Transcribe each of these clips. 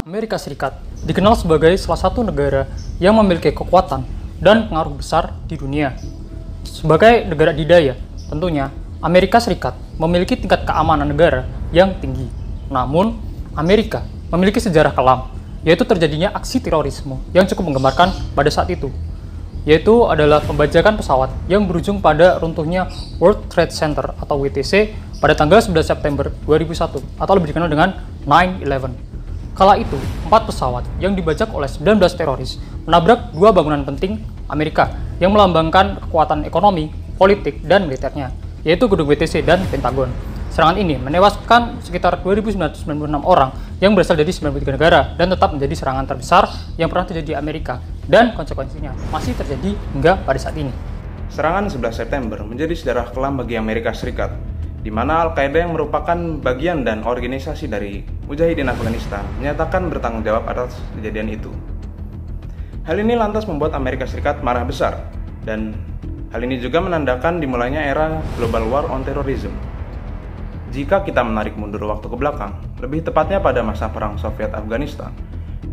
Amerika Serikat dikenal sebagai salah satu negara yang memiliki kekuatan dan pengaruh besar di dunia. Sebagai negara adidaya, tentunya Amerika Serikat memiliki tingkat keamanan negara yang tinggi. Namun, Amerika memiliki sejarah kelam, yaitu terjadinya aksi terorisme yang cukup menggemparkan pada saat itu, yaitu adalah pembajakan pesawat yang berujung pada runtuhnya World Trade Center atau WTC pada tanggal 11 September 2001 atau lebih dikenal dengan 9/11. Kala itu, 4 pesawat yang dibajak oleh 19 teroris menabrak 2 bangunan penting Amerika yang melambangkan kekuatan ekonomi, politik, dan militernya, yaitu gedung WTC dan Pentagon. Serangan ini menewaskan sekitar 2.996 orang yang berasal dari 93 negara dan tetap menjadi serangan terbesar yang pernah terjadi di Amerika, dan konsekuensinya masih terjadi hingga pada saat ini. Serangan 11 September menjadi sejarah kelam bagi Amerika Serikat, di mana Al-Qaeda yang merupakan bagian dan organisasi dari Mujahidin Afghanistan menyatakan bertanggung jawab atas kejadian itu. Hal ini lantas membuat Amerika Serikat marah besar, dan hal ini juga menandakan dimulainya era Global War on Terrorism. Jika kita menarik mundur waktu ke belakang, lebih tepatnya pada masa Perang Soviet Afghanistan,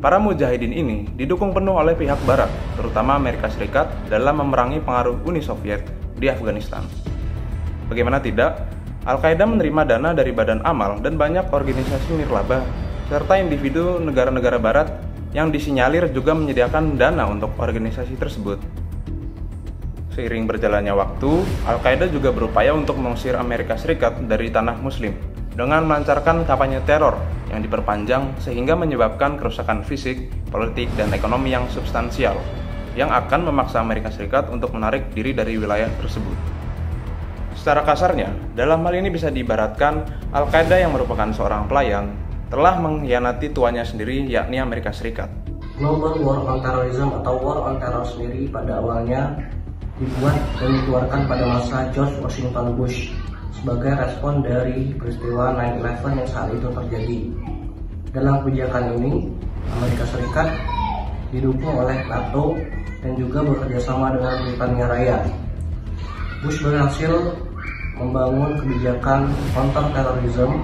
para mujahidin ini didukung penuh oleh pihak Barat, terutama Amerika Serikat, dalam memerangi pengaruh Uni Soviet di Afghanistan. Bagaimana tidak, Al-Qaeda menerima dana dari Badan Amal dan banyak organisasi nirlaba, serta individu negara-negara Barat yang disinyalir juga menyediakan dana untuk organisasi tersebut. Seiring berjalannya waktu, Al-Qaeda juga berupaya untuk mengusir Amerika Serikat dari tanah Muslim dengan melancarkan kampanye teror yang diperpanjang sehingga menyebabkan kerusakan fisik, politik, dan ekonomi yang substansial yang akan memaksa Amerika Serikat untuk menarik diri dari wilayah tersebut. Secara kasarnya, dalam hal ini bisa diibaratkan Al-Qaeda yang merupakan seorang pelayan telah mengkhianati tuannya sendiri, yakni Amerika Serikat. Global War on Terrorism atau War on Terror sendiri pada awalnya dibuat dan dikeluarkan pada masa George Washington Bush sebagai respon dari peristiwa 9/11 yang saat itu terjadi. Dalam kebijakan ini, Amerika Serikat didukung oleh NATO dan juga bekerjasama dengan Britania Raya. Bush berhasil membangun kebijakan counter terrorism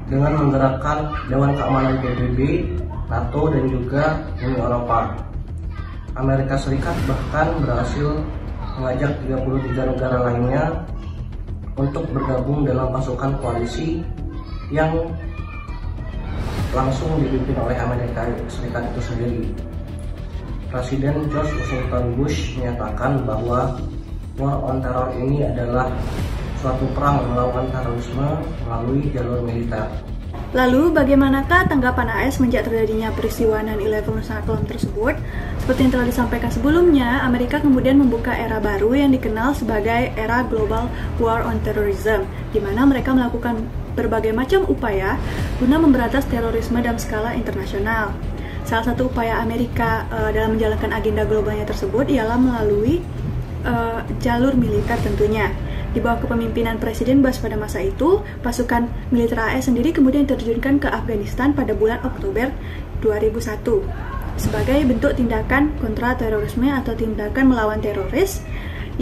dengan menggerakkan Dewan Keamanan PBB, NATO, dan juga Uni Eropa. Amerika Serikat bahkan berhasil mengajak 33 negara lainnya untuk bergabung dalam pasukan koalisi yang langsung dipimpin oleh Amerika Serikat itu sendiri. Presiden George Washington Bush menyatakan bahwa War on Terror ini adalah suatu perang melawan terorisme melalui jalur militer. Lalu, bagaimanakah tanggapan AS sejak terjadinya peristiwa 9/11 sangat kelam tersebut? Seperti yang telah disampaikan sebelumnya, Amerika kemudian membuka era baru yang dikenal sebagai era Global War on Terrorism, di mana mereka melakukan berbagai macam upaya guna memberantas terorisme dalam skala internasional. Salah satu upaya Amerika dalam menjalankan agenda globalnya tersebut ialah melalui jalur militer tentunya. Di bawah kepemimpinan Presiden Bush pada masa itu, pasukan militer AS sendiri kemudian diterjunkan ke Afghanistan pada bulan Oktober 2001 sebagai bentuk tindakan kontra terorisme atau tindakan melawan teroris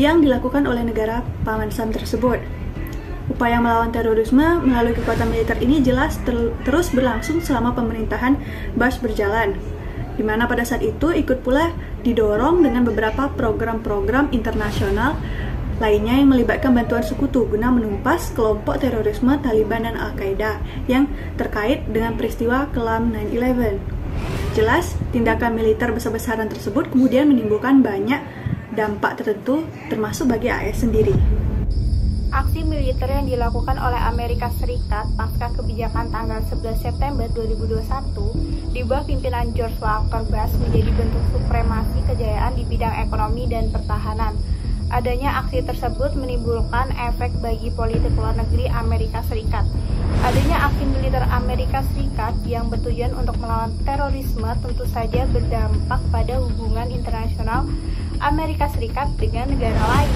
yang dilakukan oleh negara paman Sam tersebut. Upaya melawan terorisme melalui kekuatan militer ini jelas terus berlangsung selama pemerintahan Bush berjalan, di mana pada saat itu ikut pula didorong dengan beberapa program-program internasional lainnya yang melibatkan bantuan sekutu guna menumpas kelompok terorisme Taliban dan Al-Qaeda yang terkait dengan peristiwa kelam 9/11. Jelas, tindakan militer besar-besaran tersebut kemudian menimbulkan banyak dampak tertentu termasuk bagi AS sendiri. Aksi militer yang dilakukan oleh Amerika Serikat pasca kebijakan tanggal 11 September 2021 di bawah pimpinan George Walker Bush menjadi bentuk supremasi kejayaan di bidang ekonomi dan pertahanan. Adanya aksi tersebut menimbulkan efek bagi politik luar negeri Amerika Serikat. Adanya aksi militer Amerika Serikat yang bertujuan untuk melawan terorisme tentu saja berdampak pada hubungan internasional Amerika Serikat dengan negara lain.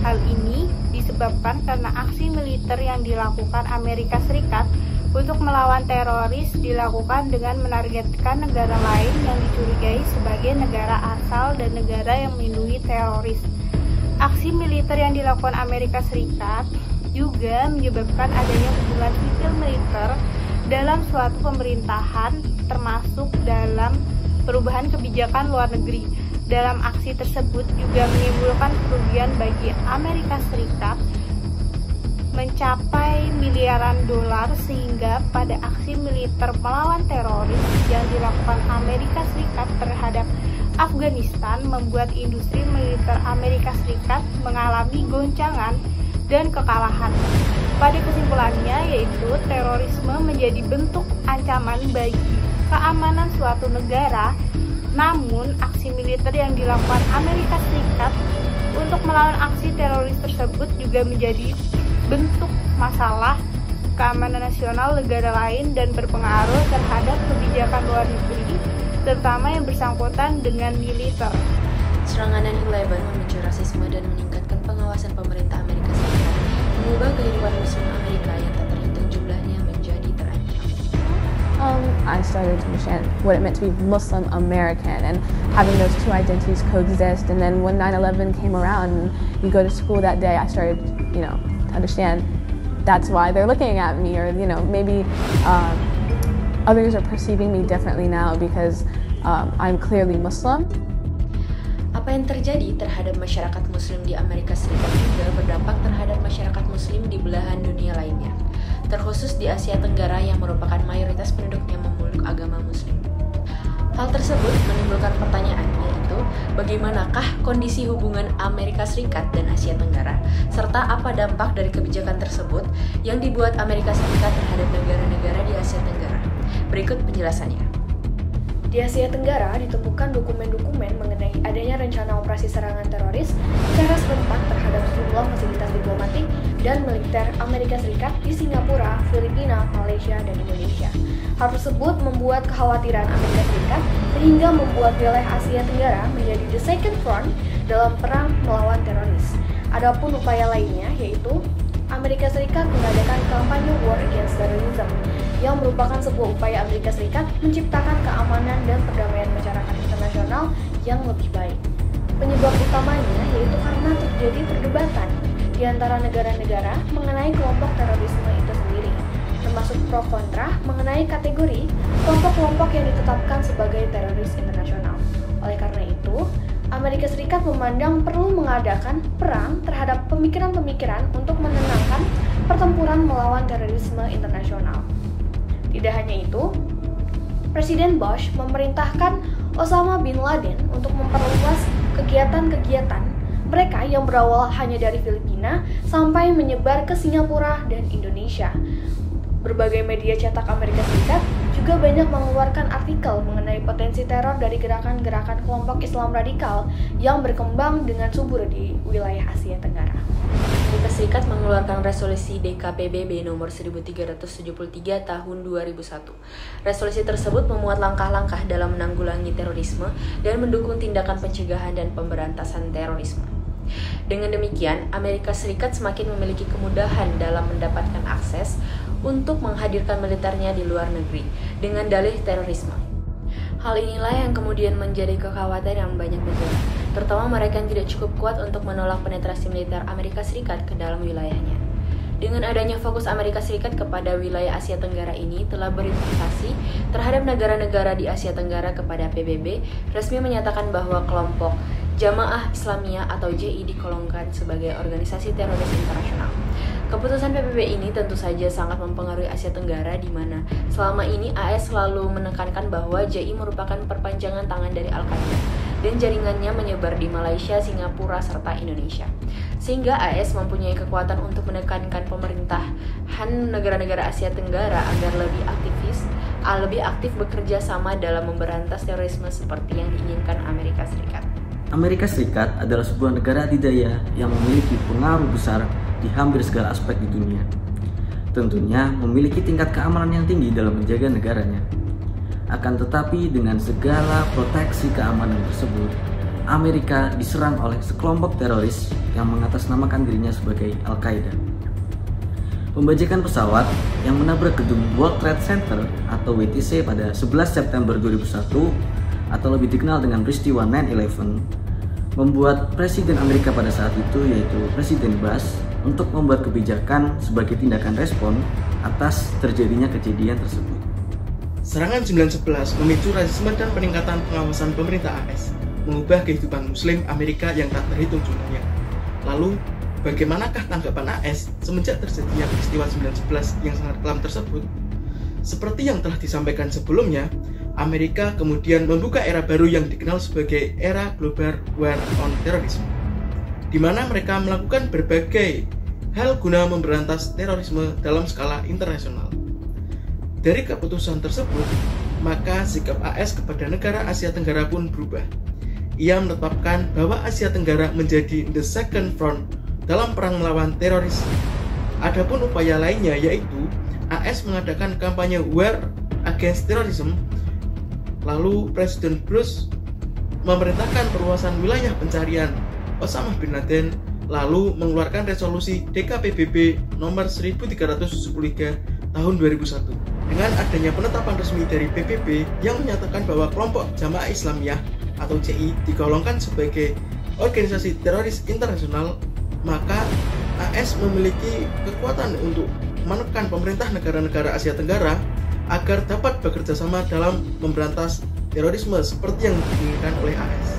Hal ini disebabkan karena aksi militer yang dilakukan Amerika Serikat untuk melawan teroris dilakukan dengan menargetkan negara lain yang dicurigai sebagai negara asal dan negara yang melindungi teroris. Aksi militer yang dilakukan Amerika Serikat juga menyebabkan adanya hubungan sipil militer dalam suatu pemerintahan, termasuk dalam perubahan kebijakan luar negeri. Dalam aksi tersebut juga menimbulkan kerugian bagi Amerika Serikat mencapai miliaran dolar, sehingga pada aksi militer melawan teroris yang dilakukan Amerika Serikat terhadap Afghanistan membuat industri militer Amerika Serikat mengalami goncangan dan kekalahan. Pada kesimpulannya, yaitu terorisme menjadi bentuk ancaman bagi keamanan suatu negara. Namun, aksi militer yang dilakukan Amerika Serikat untuk melawan aksi teroris tersebut juga menjadi bentuk masalah keamanan nasional negara lain dan berpengaruh terhadap kebijakan luar negeri, terutama yang bersangkutan dengan militer. Serangan 9/11 memicu rasisme dan meningkatkan pengawasan pemerintah Amerika Serikat, mengubah kehidupan Muslim Amerika yang tak terhitung jumlahnya menjadi terancam. I started to understand what it meant to be Muslim American and having those two identities coexist. And then when 9/11 came around and you go to school that day, I started, to understand that's why they're looking at me, or maybe others are perceiving me differently now because I'm clearly Muslim. Apa yang terjadi terhadap masyarakat Muslim di Amerika Serikat juga berdampak terhadap masyarakat Muslim di belahan dunia lainnya, terkhusus di Asia Tenggara yang merupakan mayoritas penduduknya memeluk agama Muslim. Hal tersebut menimbulkan pertanyaan, yaitu bagaimanakah kondisi hubungan Amerika Serikat dan Asia Tenggara, serta apa dampak dari kebijakan tersebut yang dibuat Amerika Serikat terhadap negara-negara di Asia Tenggara. Berikut penjelasannya. Di Asia Tenggara ditemukan dokumen-dokumen mengenai adanya rencana operasi serangan teroris secara serentak terhadap sejumlah fasilitas diplomatik dan militer Amerika Serikat di Singapura, Filipina, Malaysia, dan Indonesia. Hal tersebut membuat kekhawatiran Amerika Serikat sehingga membuat wilayah Asia Tenggara menjadi the second front dalam perang melawan teroris. Adapun upaya lainnya yaitu Amerika Serikat mengadakan kampanye War Against Terrorism yang merupakan sebuah upaya Amerika Serikat menciptakan keamanan dan perdamaian masyarakat internasional yang lebih baik. Penyebab utamanya yaitu karena terjadi perdebatan di antara negara-negara mengenai kelompok terorisme itu sendiri, termasuk pro kontra mengenai kategori kelompok-kelompok yang ditetapkan sebagai teroris internasional. Oleh karena itu, Amerika Serikat memandang perlu mengadakan perang terhadap pemikiran-pemikiran untuk menenangkan pertempuran melawan terorisme internasional. Tidak hanya itu, Presiden Bush memerintahkan Osama bin Laden untuk memperluas kegiatan-kegiatan mereka yang berawal hanya dari Filipina sampai menyebar ke Singapura dan Indonesia. Berbagai media cetak Amerika Serikat juga banyak mengeluarkan artikel mengenai potensi teror dari gerakan-gerakan kelompok Islam radikal yang berkembang dengan subur di wilayah Asia Tenggara. Amerika Serikat mengeluarkan resolusi DKPBB nomor 1373 tahun 2001. Resolusi tersebut memuat langkah-langkah dalam menanggulangi terorisme dan mendukung tindakan pencegahan dan pemberantasan terorisme. Dengan demikian, Amerika Serikat semakin memiliki kemudahan dalam mendapatkan akses untuk menghadirkan militernya di luar negeri dengan dalih terorisme. Hal inilah yang kemudian menjadi kekhawatiran banyak negara, terutama mereka yang tidak cukup kuat untuk menolak penetrasi militer Amerika Serikat ke dalam wilayahnya. Dengan adanya fokus Amerika Serikat kepada wilayah Asia Tenggara ini telah berimplikasi terhadap negara-negara di Asia Tenggara kepada PBB resmi menyatakan bahwa kelompok Jamaah Islamiyah atau JI digolongkan sebagai organisasi teroris internasional. Keputusan PBB ini tentu saja sangat mempengaruhi Asia Tenggara, di mana selama ini AS selalu menekankan bahwa JI merupakan perpanjangan tangan dari Al-Qaeda dan jaringannya menyebar di Malaysia, Singapura, serta Indonesia. Sehingga AS mempunyai kekuatan untuk menekankan pemerintahan negara-negara Asia Tenggara agar lebih aktif bekerja sama dalam memberantas terorisme seperti yang diinginkan Amerika Serikat. Amerika Serikat adalah sebuah negara adidaya yang memiliki pengaruh besar di hampir segala aspek di dunia. Tentunya memiliki tingkat keamanan yang tinggi dalam menjaga negaranya. Akan tetapi dengan segala proteksi keamanan tersebut, Amerika diserang oleh sekelompok teroris yang mengatasnamakan dirinya sebagai Al-Qaeda. Pembajakan pesawat yang menabrak gedung World Trade Center atau WTC pada 11 September 2001 atau lebih dikenal dengan peristiwa 9/11 membuat Presiden Amerika pada saat itu, yaitu Presiden Bush, untuk membuat kebijakan sebagai tindakan respon atas terjadinya kejadian tersebut. Serangan 9/11 memicu rasisme dan peningkatan pengawasan pemerintah AS, mengubah kehidupan Muslim Amerika yang tak terhitung jumlahnya. Lalu, bagaimanakah tanggapan AS semenjak terjadinya peristiwa 9/11 yang sangat kelam tersebut? Seperti yang telah disampaikan sebelumnya, Amerika kemudian membuka era baru yang dikenal sebagai era Global War on Terrorism, di mana mereka melakukan berbagai hal guna memberantas terorisme dalam skala internasional. Dari keputusan tersebut, maka sikap AS kepada negara Asia Tenggara pun berubah. Ia menetapkan bahwa Asia Tenggara menjadi the second front dalam perang melawan teroris. Adapun upaya lainnya yaitu AS mengadakan kampanye War Against Terrorism. Lalu Presiden Bush memerintahkan perluasan wilayah pencarian Osama bin Laden, lalu mengeluarkan resolusi DKPBB nomor 1373 tahun 2001. Dengan adanya penetapan resmi dari PBB yang menyatakan bahwa kelompok Jamaah Islamiyah atau JI digolongkan sebagai organisasi teroris internasional, maka AS memiliki kekuatan untuk menekan pemerintah negara-negara Asia Tenggara agar dapat bekerja sama dalam memberantas terorisme seperti yang diinginkan oleh AS.